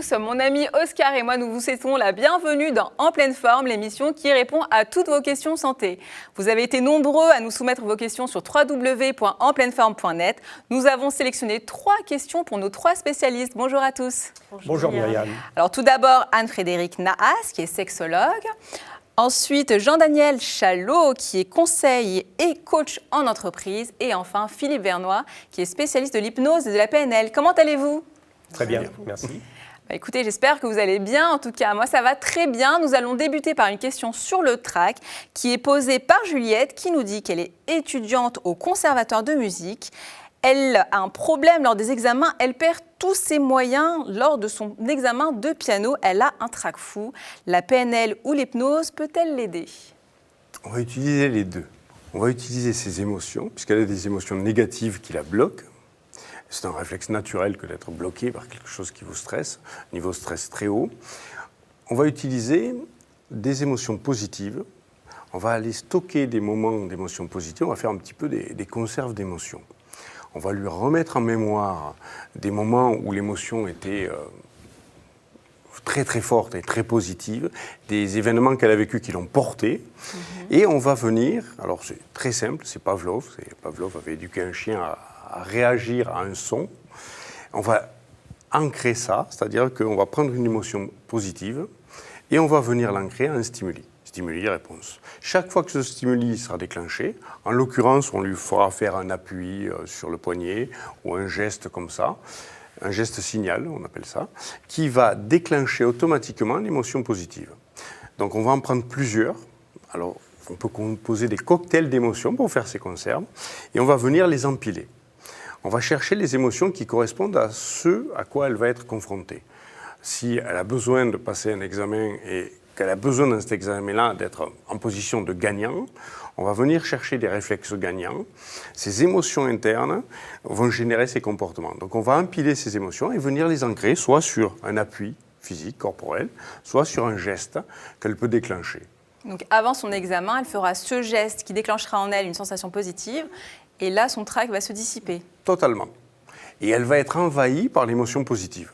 tous, mon ami Oscar et moi nous vous souhaitons la bienvenue dans En pleine forme, l'émission qui répond à toutes vos questions santé. Vous avez été nombreux à nous soumettre vos questions sur www.enpleineforme.net. Nous avons sélectionné 3 questions pour nos 3 spécialistes. Bonjour à tous. Bonjour Myriam. Alors tout d'abord Anne-Frédérique Nahas qui est sexologue. Ensuite, Jean-Daniel Chalot, qui est conseil et coach en entreprise. Et enfin, Philippe Vernois, qui est spécialiste de l'hypnose et de la PNL. Comment allez-vous ? Très bien, merci. Écoutez, j'espère que vous allez bien. En tout cas, moi, ça va très bien. Nous allons débuter par une question sur le track qui est posée par Juliette, qui nous dit qu'elle est étudiante au conservatoire de musique. Elle a un problème lors des examens, elle perd tous ses moyens lors de son examen de piano. Elle a un trac fou. La PNL ou l'hypnose peut-elle l'aider ? On va utiliser les deux. On va utiliser ses émotions, puisqu'elle a des émotions négatives qui la bloquent. C'est un réflexe naturel que d'être bloqué par quelque chose qui vous stresse, niveau stress très haut. On va utiliser des émotions positives. On va aller stocker des moments d'émotions positives. On va faire un petit peu des conserves d'émotions. On va lui remettre en mémoire des moments où l'émotion était très très forte et très positive, des événements qu'elle a vécus qui l'ont portée. Et on va venir, alors c'est très simple, c'est Pavlov. Pavlov avait éduqué un chien à réagir à un son. On va ancrer ça, c'est-à-dire qu'on va prendre une émotion positive et on va venir l'ancrer à un stimuli. Stimuli-réponse. Chaque fois que ce stimuli sera déclenché, en l'occurrence, on lui fera faire un appui sur le poignet ou un geste comme ça, un geste signal, on appelle ça, qui va déclencher automatiquement l'émotion positive. Donc on va en prendre plusieurs. Alors, on peut composer des cocktails d'émotions pour faire ces conserves et on va venir les empiler. On va chercher les émotions qui correspondent à ce à quoi elle va être confrontée. Si elle a besoin de passer un examen et qu'elle a besoin dans cet examen-là d'être en position de gagnant, on va venir chercher des réflexes gagnants. Ces émotions internes vont générer ces comportements. Donc on va empiler ces émotions et venir les ancrer soit sur un appui physique, corporel, soit sur un geste qu'elle peut déclencher. Donc avant son examen, elle fera ce geste qui déclenchera en elle une sensation positive et là son trac va se dissiper. Totalement. Et elle va être envahie par l'émotion positive.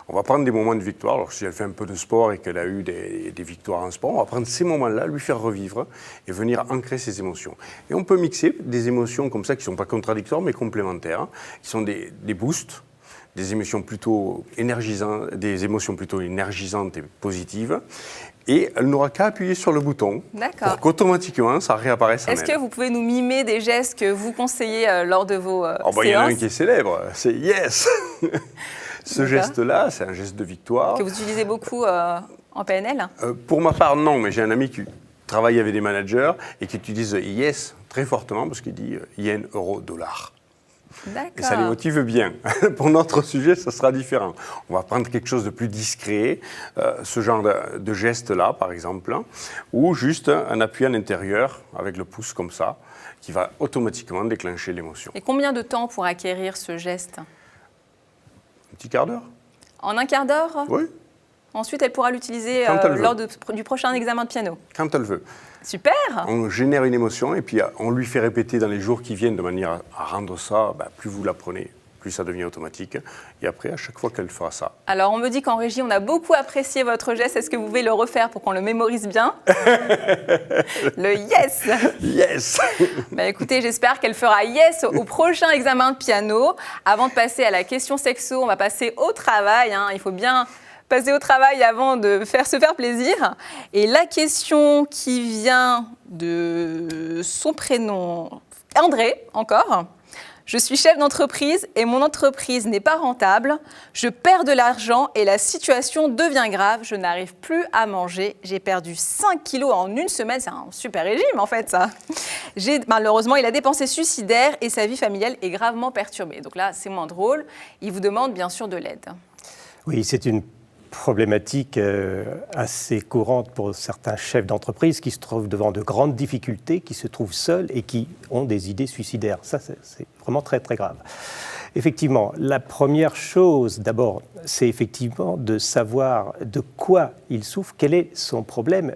On va prendre des moments de victoire. Alors, si elle fait un peu de sport et qu'elle a eu des victoires en sport, on va prendre ces moments-là, lui faire revivre et venir ancrer ses émotions. Et on peut mixer des émotions comme ça qui ne sont pas contradictoires mais complémentaires, qui sont des boosts, des émotions plutôt énergisantes et positives. Et elle n'aura qu'à appuyer sur le bouton pour qu'automatiquement ça réapparaisse en elle. Est-ce que vous pouvez nous mimer des gestes que vous conseillez lors de vos séances ? Il y en a un qui est célèbre, c'est yes. Ce geste-là, c'est un geste de victoire. Que vous utilisez beaucoup en PNL ? Pour ma part, non, mais j'ai un ami qui travaille avec des managers et qui utilise yes très fortement parce qu'il dit yen, euro, dollar. D'accord. Et ça les motive bien. Pour notre sujet, ça sera différent. On va prendre quelque chose de plus discret, ce genre de geste-là, par exemple, ou juste un appui à l'intérieur avec le pouce comme ça, qui va automatiquement déclencher l'émotion. Et combien de temps pour acquérir ce geste ? Un petit quart d'heure. En un quart d'heure ? Oui. Ensuite, elle pourra l'utiliser lors du prochain examen de piano. Quand elle veut. Super. On génère une émotion et puis on lui fait répéter dans les jours qui viennent de manière à rendre ça, plus vous l'apprenez, plus ça devient automatique. Et après, à chaque fois qu'elle fera ça. Alors, on me dit qu'en régie, on a beaucoup apprécié votre geste. Est-ce que vous pouvez le refaire pour qu'on le mémorise bien ? Le yes. Yes. Écoutez, j'espère qu'elle fera yes au prochain examen de piano. Avant de passer à la question sexo, on va passer au travail. Il faut bien passer au travail avant de se faire plaisir. Et la question qui vient de son prénom, André, encore. Je suis chef d'entreprise et mon entreprise n'est pas rentable. Je perds de l'argent et la situation devient grave. Je n'arrive plus à manger. J'ai perdu 5 kilos en une semaine. C'est un super régime, en fait, ça. Malheureusement, il a des pensées suicidaires et sa vie familiale est gravement perturbée. Donc là, c'est moins drôle. Il vous demande bien sûr de l'aide. Oui, c'est une problématique assez courante pour certains chefs d'entreprise qui se trouvent devant de grandes difficultés, qui se trouvent seuls et qui ont des idées suicidaires. Ça, c'est vraiment très, très grave. Effectivement, la première chose, d'abord, c'est effectivement de savoir de quoi il souffre, quel est son problème.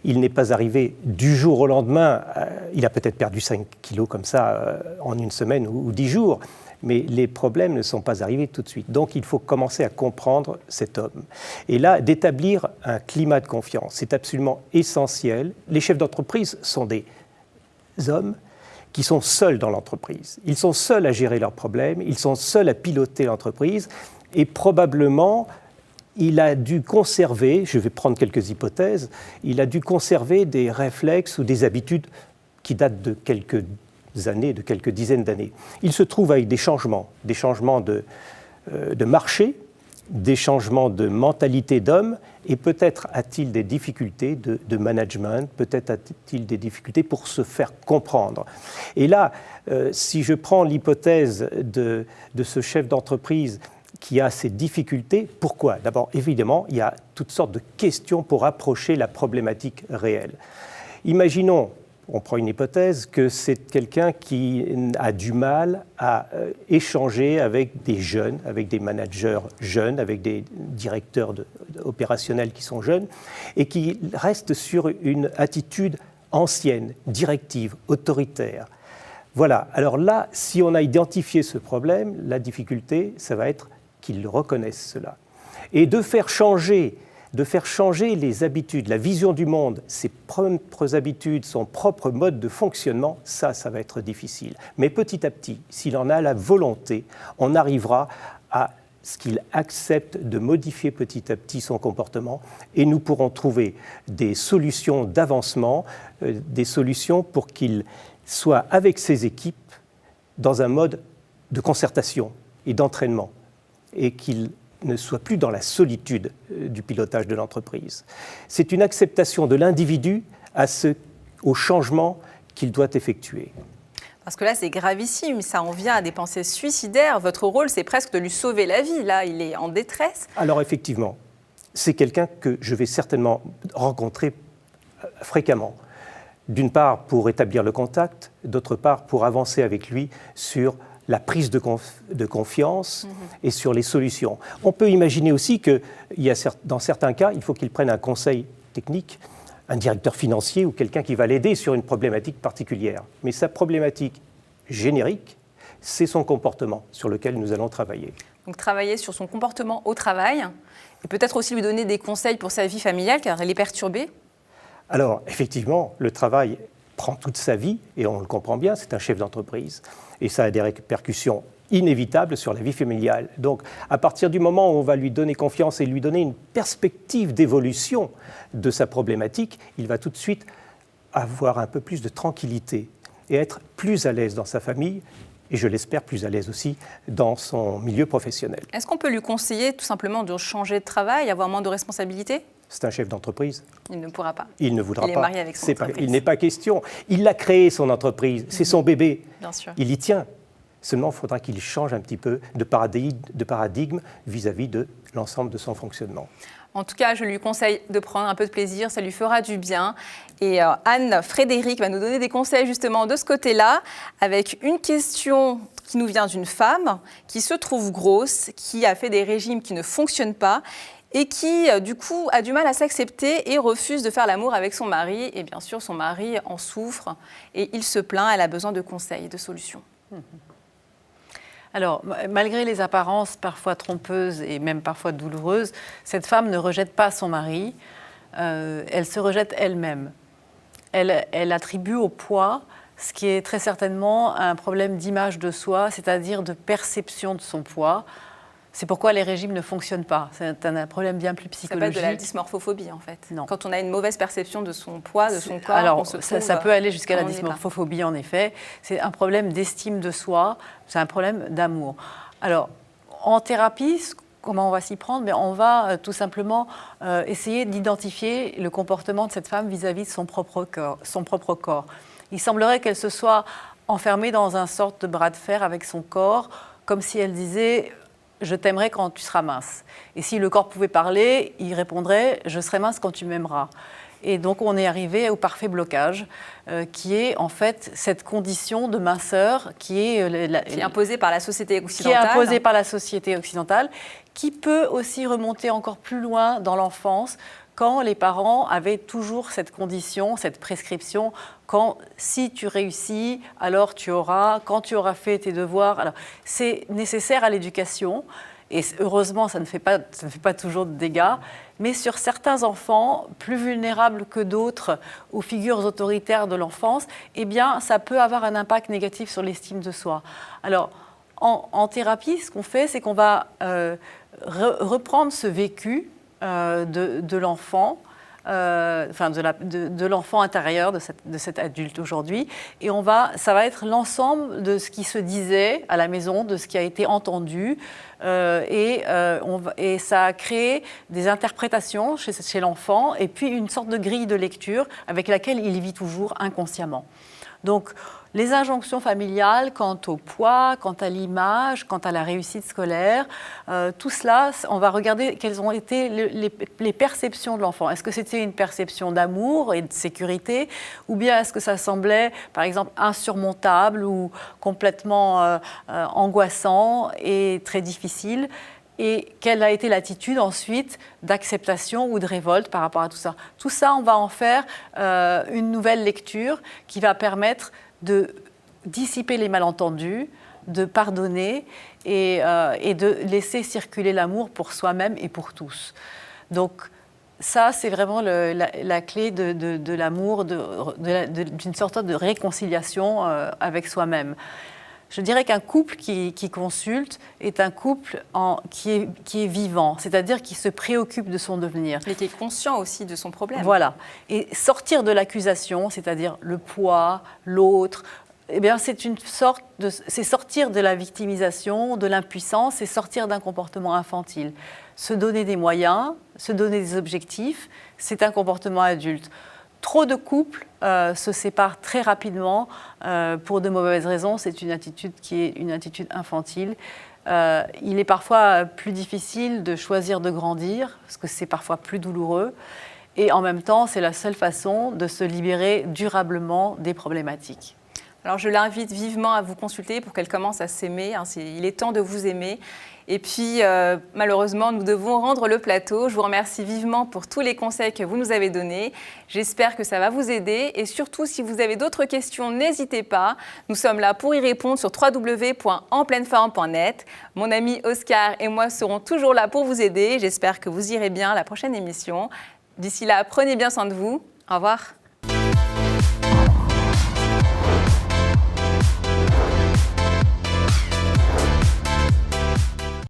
Il n'est pas arrivé du jour au lendemain, il a peut-être perdu 5 kilos comme ça en une semaine ou 10 jours, mais les problèmes ne sont pas arrivés tout de suite. Donc il faut commencer à comprendre cet homme. Et là, d'établir un climat de confiance, c'est absolument essentiel. Les chefs d'entreprise sont des hommes qui sont seuls dans l'entreprise. Ils sont seuls à gérer leurs problèmes, ils sont seuls à piloter l'entreprise, et probablement, il a dû conserver, je vais prendre quelques hypothèses, il a dû conserver des réflexes ou des habitudes qui datent de quelques années, de quelques dizaines d'années. Il se trouve avec des changements de marché, des changements de mentalité d'homme, et peut-être a-t-il des difficultés de management, peut-être a-t-il des difficultés pour se faire comprendre. Et là, si je prends l'hypothèse de ce chef d'entreprise qui a ces difficultés, pourquoi ? D'abord, évidemment, il y a toutes sortes de questions pour approcher la problématique réelle. Imaginons, on prend une hypothèse, que c'est quelqu'un qui a du mal à échanger avec des jeunes, avec des managers jeunes, avec des directeurs opérationnels qui sont jeunes, et qui reste sur une attitude ancienne, directive, autoritaire. Voilà, alors là, si on a identifié ce problème, la difficulté, ça va être qu'ils reconnaissent cela. Et de faire changer les habitudes, la vision du monde, ses propres habitudes, son propre mode de fonctionnement, ça va être difficile. Mais petit à petit, s'il en a la volonté, on arrivera à ce qu'il accepte de modifier petit à petit son comportement, et nous pourrons trouver des solutions d'avancement, des solutions pour qu'il soit avec ses équipes dans un mode de concertation et d'entraînement, et qu'il ne soit plus dans la solitude du pilotage de l'entreprise. C'est une acceptation de l'individu au changement qu'il doit effectuer. Parce que là, c'est gravissime, ça en vient à des pensées suicidaires. Votre rôle, c'est presque de lui sauver la vie. Là, il est en détresse. Alors effectivement, c'est quelqu'un que je vais certainement rencontrer fréquemment. D'une part, pour établir le contact, d'autre part, pour avancer avec lui sur la prise de confiance et sur les solutions. On peut imaginer aussi que dans certains cas, il faut qu'il prenne un conseil technique, un directeur financier ou quelqu'un qui va l'aider sur une problématique particulière. Mais sa problématique générique, c'est son comportement sur lequel nous allons travailler. Donc travailler sur son comportement au travail et peut-être aussi lui donner des conseils pour sa vie familiale car elle est perturbée. Alors effectivement, le travail prend toute sa vie et on le comprend bien, c'est un chef d'entreprise. Et ça a des répercussions inévitables sur la vie familiale. Donc, à partir du moment où on va lui donner confiance et lui donner une perspective d'évolution de sa problématique, il va tout de suite avoir un peu plus de tranquillité et être plus à l'aise dans sa famille et, je l'espère, plus à l'aise aussi dans son milieu professionnel. Est-ce qu'on peut lui conseiller tout simplement de changer de travail, avoir moins de responsabilités ? C'est un chef d'entreprise. Il ne pourra pas. Il ne voudra pas. Il est marié avec son entreprise. Il n'est pas question. Il a créé son entreprise. C'est son bébé. Bien sûr. Il y tient. Seulement, il faudra qu'il change un petit peu de paradigme vis-à-vis de l'ensemble de son fonctionnement. En tout cas, je lui conseille de prendre un peu de plaisir, ça lui fera du bien. Et Anne Frédéric va nous donner des conseils justement de ce côté-là, avec une question qui nous vient d'une femme qui se trouve grosse, qui a fait des régimes qui ne fonctionnent pas et qui, du coup, a du mal à s'accepter et refuse de faire l'amour avec son mari. Et bien sûr, son mari en souffre et il se plaint, elle a besoin de conseils, de solutions. Alors, malgré les apparences parfois trompeuses et même parfois douloureuses, cette femme ne rejette pas son mari, elle se rejette elle-même. Elle attribue au poids ce qui est très certainement un problème d'image de soi, c'est-à-dire de perception de son poids. C'est pourquoi les régimes ne fonctionnent pas. C'est un problème bien plus psychologique. Ça peut être de la dysmorphophobie, en fait. Non. Quand on a une mauvaise perception de son poids, de son corps, alors, on se trouve, ça peut aller jusqu'à la dysmorphophobie, en effet. C'est un problème d'estime de soi, c'est un problème d'amour. Alors, en thérapie, comment on va s'y prendre ? On va tout simplement essayer d'identifier le comportement de cette femme vis-à-vis de son propre corps. Il semblerait qu'elle se soit enfermée dans un sorte de bras de fer avec son corps, comme si elle disait « je t'aimerai quand tu seras mince ». Et si le corps pouvait parler, il répondrait « je serai mince quand tu m'aimeras ». Et donc on est arrivé au parfait blocage, qui est en fait cette condition de minceur qui est imposée par la société occidentale. Qui est imposée par la société occidentale, qui peut aussi remonter encore plus loin dans l'enfance, quand les parents avaient toujours cette condition, cette prescription, si tu réussis, alors tu auras, quand tu auras fait tes devoirs. Alors, c'est nécessaire à l'éducation, et heureusement, ça ne fait pas toujours de dégâts, mais sur certains enfants, plus vulnérables que d'autres aux figures autoritaires de l'enfance, eh bien, ça peut avoir un impact négatif sur l'estime de soi. Alors, en thérapie, ce qu'on fait, c'est qu'on va reprendre ce vécu de l'enfant, de l'enfant intérieur de cet adulte aujourd'hui, et ça va être l'ensemble de ce qui se disait à la maison, de ce qui a été entendu, et ça a créé des interprétations chez l'enfant, et puis une sorte de grille de lecture avec laquelle il vit toujours inconsciemment. Donc, les injonctions familiales quant au poids, quant à l'image, quant à la réussite scolaire, tout cela, on va regarder quelles ont été les perceptions de l'enfant. Est-ce que c'était une perception d'amour et de sécurité, ou bien est-ce que ça semblait, par exemple, insurmontable ou complètement angoissant et très difficile ? Et quelle a été l'attitude ensuite d'acceptation ou de révolte par rapport à tout ça ? Tout ça, on va en faire une nouvelle lecture qui va permettre de dissiper les malentendus, de pardonner et de laisser circuler l'amour pour soi-même et pour tous. Donc ça, c'est vraiment la clé de l'amour, d'une sorte de réconciliation avec soi-même. Je dirais qu'un couple qui consulte est un couple qui est vivant, c'est-à-dire qui se préoccupe de son devenir. Et qui est conscient aussi de son problème. Voilà. Et sortir de l'accusation, c'est-à-dire le poids, l'autre, eh bien, c'est sortir de la victimisation, de l'impuissance, c'est sortir d'un comportement infantile. Se donner des moyens, se donner des objectifs, c'est un comportement adulte. Trop de couples se séparent très rapidement pour de mauvaises raisons. C'est une attitude qui est une attitude infantile. Il est parfois plus difficile de choisir de grandir, parce que c'est parfois plus douloureux. Et en même temps, c'est la seule façon de se libérer durablement des problématiques. Alors je l'invite vivement à vous consulter pour qu'elle commence à s'aimer. Il est temps de vous aimer. Et puis, malheureusement, nous devons rendre le plateau. Je vous remercie vivement pour tous les conseils que vous nous avez donnés. J'espère que ça va vous aider. Et surtout, si vous avez d'autres questions, n'hésitez pas. Nous sommes là pour y répondre sur www.enpleineforme.net. Mon ami Oscar et moi serons toujours là pour vous aider. J'espère que vous irez bien à la prochaine émission. D'ici là, prenez bien soin de vous. Au revoir.